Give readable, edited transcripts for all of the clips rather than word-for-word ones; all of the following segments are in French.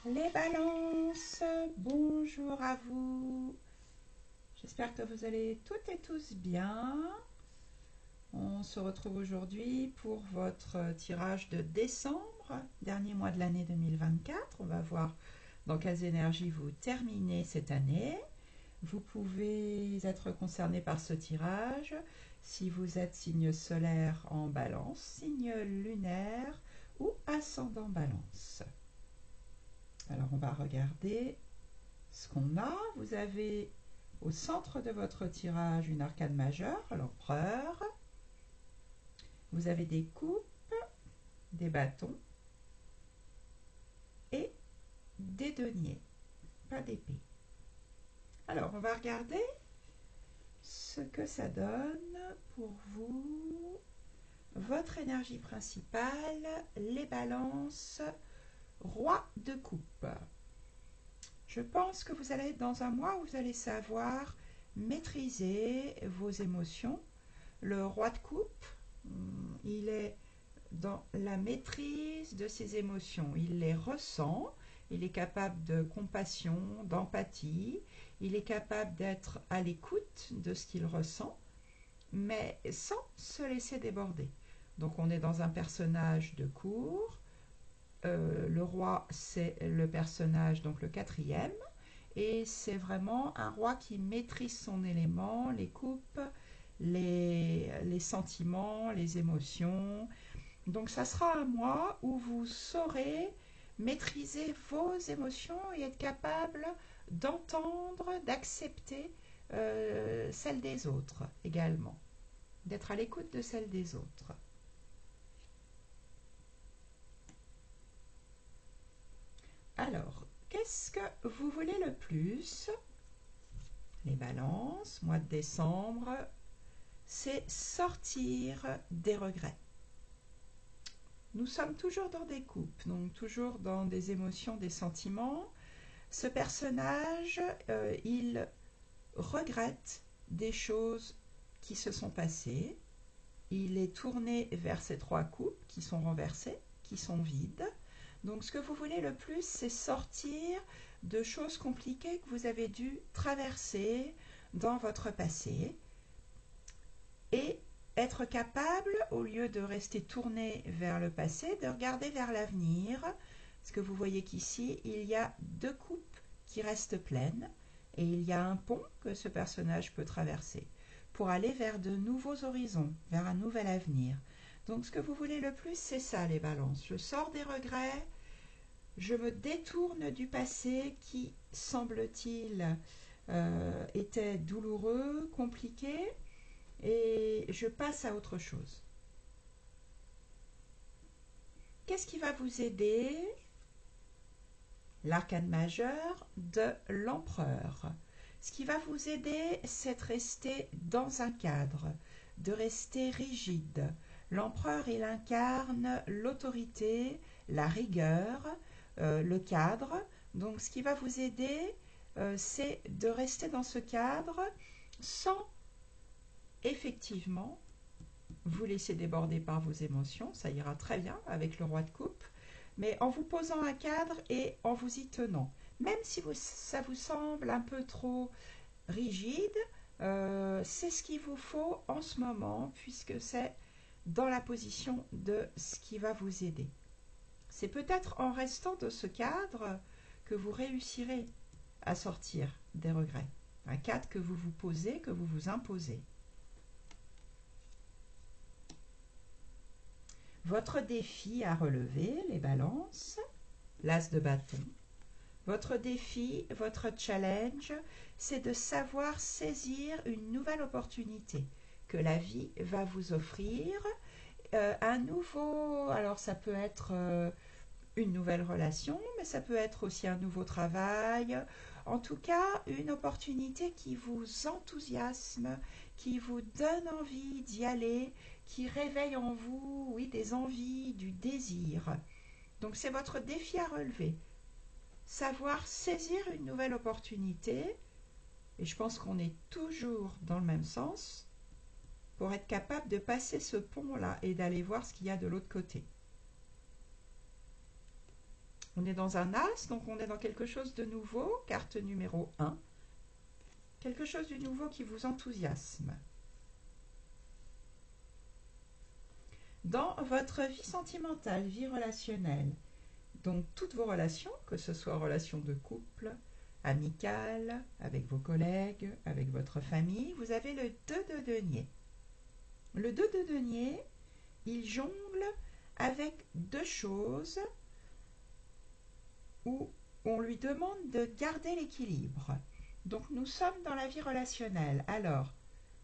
Les balances, bonjour à vous. J'espère que vous allez toutes et tous bien. On se retrouve aujourd'hui pour votre tirage de décembre, dernier mois de l'année 2024. On va voir dans quelles énergies vous terminez cette année. Vous pouvez être concerné par ce tirage si vous êtes signe solaire en balance, signe lunaire ou ascendant balance. Alors on va regarder ce qu'on a. Vous avez au centre de votre tirage une arcane majeure, l'empereur. Vous avez des coupes, des bâtons et des deniers, pas d'épée. Alors on va regarder ce que ça donne pour vous. Votre énergie principale, les balances, roi de coupe. Je pense que vous allez être dans un mois où vous allez savoir maîtriser vos émotions. Le roi de coupe, il est dans la maîtrise de ses émotions. Il les ressent, il est capable de compassion, d'empathie, il est capable d'être à l'écoute de ce qu'il ressent, mais sans se laisser déborder. Donc on est dans un personnage de cour. Le roi, c'est le personnage, donc le quatrième, et c'est vraiment un roi qui maîtrise son élément, les coupes, les sentiments, les émotions. Donc ça sera un mois où vous saurez maîtriser vos émotions et être capable d'entendre, d'accepter celles des autres également, d'être à l'écoute de celles des autres. Alors, qu'est-ce que vous voulez le plus? Les balances, mois de décembre, c'est sortir des regrets. Nous sommes toujours dans des coupes, donc toujours dans des émotions, des sentiments. Ce personnage, il regrette des choses qui se sont passées. Il est tourné vers ces trois coupes qui sont renversées, qui sont vides. Donc ce que vous voulez le plus, c'est sortir de choses compliquées que vous avez dû traverser dans votre passé et être capable, au lieu de rester tourné vers le passé, de regarder vers l'avenir. Parce que vous voyez qu'ici, il y a deux coupes qui restent pleines et il y a un pont que ce personnage peut traverser pour aller vers de nouveaux horizons, vers un nouvel avenir. Donc ce que vous voulez le plus, c'est ça les balances. Je sors des regrets, je me détourne du passé qui, semble-t-il, était douloureux, compliqué, et je passe à autre chose. Qu'est-ce qui va vous aider? L'arcane majeur de l'empereur. Ce qui va vous aider, c'est de rester dans un cadre, de rester rigide. L'empereur, il incarne l'autorité, la rigueur, le cadre. Donc ce qui va vous aider, c'est de rester dans ce cadre sans effectivement vous laisser déborder par vos émotions. Ça ira très bien avec le roi de coupe, mais en vous posant un cadre et en vous y tenant. Même si ça vous semble un peu trop rigide, c'est ce qu'il vous faut en ce moment, puisque c'est dans la position de ce qui va vous aider. C'est peut-être en restant dans ce cadre que vous réussirez à sortir des regrets. Un cadre que vous vous posez, que vous vous imposez. Votre défi à relever, les balances, l'as de bâton. Votre défi, votre challenge, c'est de savoir saisir une nouvelle opportunité que la vie va vous offrir. Un nouveau, alors ça peut être une nouvelle relation, mais ça peut être aussi un nouveau travail. En tout cas, une opportunité qui vous enthousiasme, qui vous donne envie d'y aller, qui réveille en vous, oui, des envies, du désir. Donc c'est votre défi à relever. Savoir saisir une nouvelle opportunité, et je pense qu'on est toujours dans le même sens, pour être capable de passer ce pont-là et d'aller voir ce qu'il y a de l'autre côté. On est dans un as, donc on est dans quelque chose de nouveau, carte numéro 1. Quelque chose de nouveau qui vous enthousiasme. Dans votre vie sentimentale, vie relationnelle, donc toutes vos relations, que ce soit relations de couple, amicales, avec vos collègues, avec votre famille, vous avez le 2 de denier. Le 2 de denier, il jongle avec deux choses où on lui demande de garder l'équilibre. Donc nous sommes dans la vie relationnelle. Alors,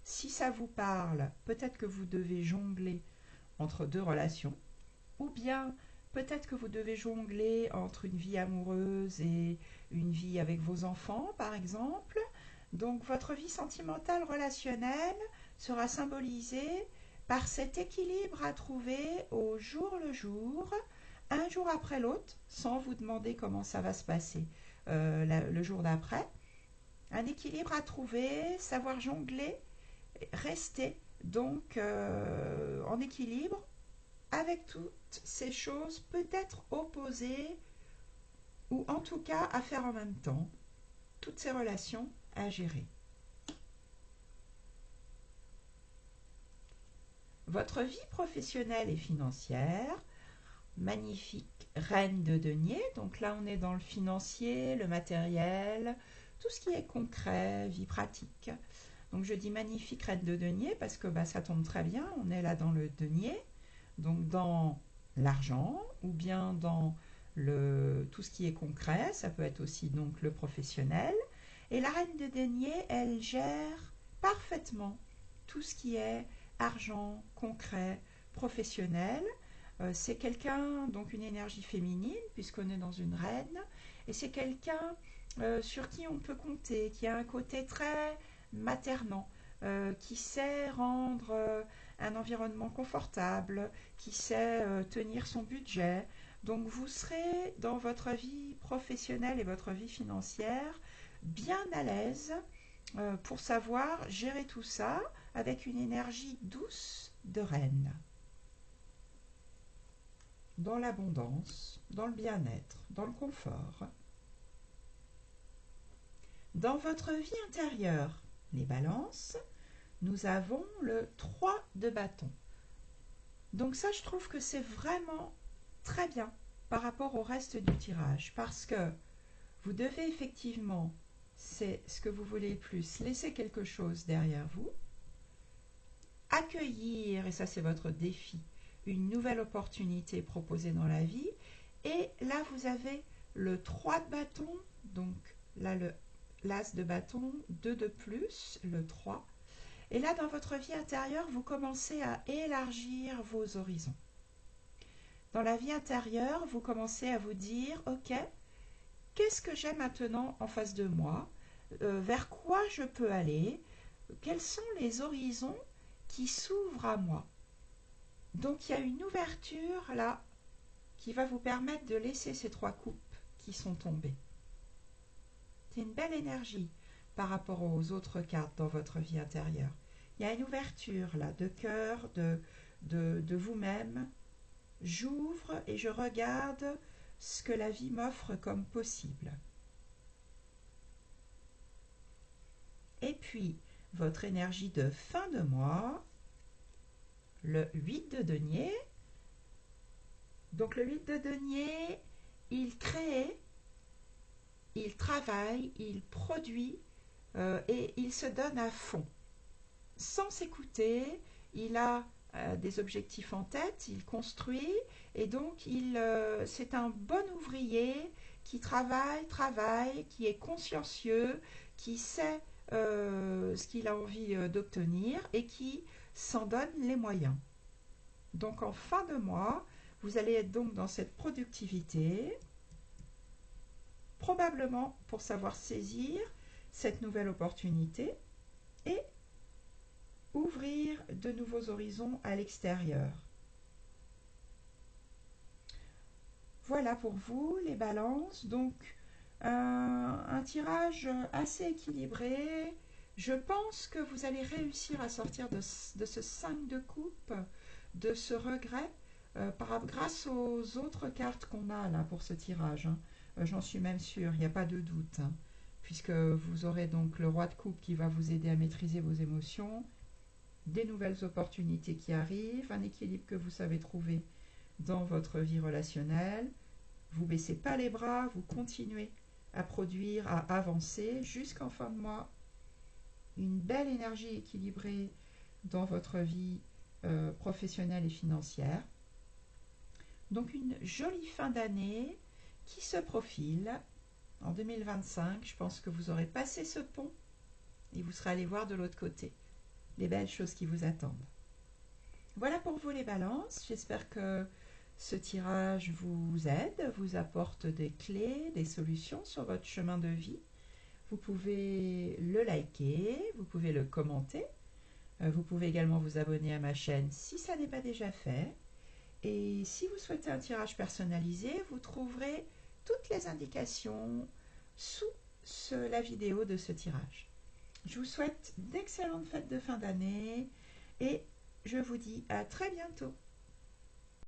si ça vous parle, peut-être que vous devez jongler entre deux relations, ou bien peut-être que vous devez jongler entre une vie amoureuse et une vie avec vos enfants, par exemple. Donc votre vie sentimentale relationnelle sera symbolisée par cet équilibre à trouver au jour le jour, un jour après l'autre, sans vous demander comment ça va se passer le jour d'après. Un équilibre à trouver, savoir jongler, rester donc en équilibre avec toutes ces choses peut-être opposées ou en tout cas à faire en même temps, toutes ces relations à gérer. Votre vie professionnelle et financière, magnifique reine de denier, donc là on est dans le financier, le matériel, tout ce qui est concret, vie pratique. Donc je dis magnifique reine de denier parce que ça tombe très bien, on est là dans le denier, donc dans l'argent ou bien dans tout ce qui est concret, ça peut être aussi donc le professionnel. Et la reine de denier, elle gère parfaitement tout ce qui est argent, concret, professionnel. C'est quelqu'un, donc une énergie féminine, puisqu'on est dans une reine, et c'est quelqu'un sur qui on peut compter, qui a un côté très maternant, qui sait rendre un environnement confortable, qui sait tenir son budget. Donc vous serez dans votre vie professionnelle et votre vie financière bien à l'aise pour savoir gérer tout ça avec une énergie douce de reine. Dans l'abondance, dans le bien-être, dans le confort. Dans votre vie intérieure, les balances, nous avons le 3 de bâton. Donc ça, je trouve que c'est vraiment très bien par rapport au reste du tirage, parce que vous devez effectivement, c'est ce que vous voulez le plus, laisser quelque chose derrière vous, accueillir, et ça c'est votre défi, une nouvelle opportunité proposée dans la vie, et là vous avez le 3 de bâton, donc là l'as de bâton, 2 de plus, le 3, et là dans votre vie intérieure, vous commencez à élargir vos horizons. Dans la vie intérieure, vous commencez à vous dire, ok, qu'est-ce que j'ai maintenant en face de moi? Vers quoi je peux aller? Quels sont les horizons qui s'ouvrent à moi? Donc il y a une ouverture là qui va vous permettre de laisser ces 3 coupes qui sont tombées. C'est une belle énergie par rapport aux autres cartes dans votre vie intérieure. Il y a une ouverture là de cœur, de vous-même. J'ouvre et je regarde ce que la vie m'offre comme possible. Et puis, votre énergie de fin de mois, le 8 de denier. Donc le 8 de denier, il crée, il travaille, il produit et il se donne à fond. Sans s'écouter, il a des objectifs en tête, il construit et donc c'est un bon ouvrier qui travaille, qui est consciencieux, qui sait ce qu'il a envie d'obtenir et qui s'en donne les moyens. Donc en fin de mois, vous allez être donc dans cette productivité, probablement pour savoir saisir cette nouvelle opportunité et ouvrir de nouveaux horizons à l'extérieur. Voilà pour vous les balances, donc un tirage assez équilibré. Je pense que vous allez réussir à sortir de ce 5 de coupe, de ce regret, grâce aux autres cartes qu'on a là pour ce tirage, hein. J'en suis même sûre, il n'y a pas de doute, hein, puisque vous aurez donc le roi de coupe qui va vous aider à maîtriser vos émotions, des nouvelles opportunités qui arrivent, un équilibre que vous savez trouver dans votre vie relationnelle. Vous ne baissez pas les bras, vous continuez à produire, à avancer jusqu'en fin de mois. Une belle énergie équilibrée dans votre vie professionnelle et financière. Donc une jolie fin d'année qui se profile en 2025. Je pense que vous aurez passé ce pont et vous serez allé voir de l'autre côté les belles choses qui vous attendent. Voilà pour vous les balances. J'espère que ce tirage vous aide, vous apporte des clés, des solutions sur votre chemin de vie. Vous pouvez le liker, vous pouvez le commenter. Vous pouvez également vous abonner à ma chaîne si ça n'est pas déjà fait. Et si vous souhaitez un tirage personnalisé, vous trouverez toutes les indications sous la vidéo de ce tirage. Je vous souhaite d'excellentes fêtes de fin d'année et je vous dis à très bientôt.